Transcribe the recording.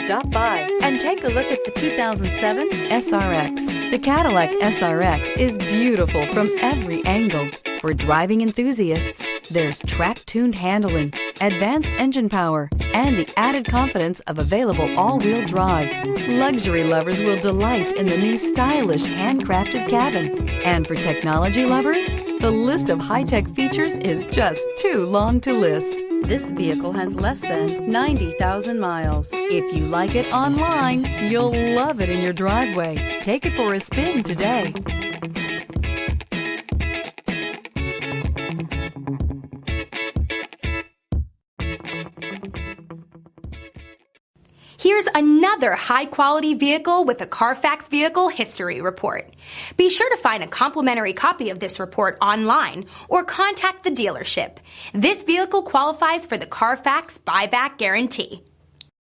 Stop by and take a look at the 2007 SRX. The Cadillac SRX is beautiful from every angle. For driving enthusiasts, there's track-tuned handling, advanced engine power, and the added confidence of available all-wheel drive. Luxury lovers will delight in the new stylish handcrafted cabin. And for technology lovers, the list of high-tech features is just too long to list. This vehicle has less than 90,000 miles. If you like it online, you'll love it in your driveway. Take it for a spin today. Here's another high-quality vehicle with a Carfax Vehicle History Report. Be sure to find a complimentary copy of this report online or contact the dealership. This vehicle qualifies for the Carfax Buyback Guarantee.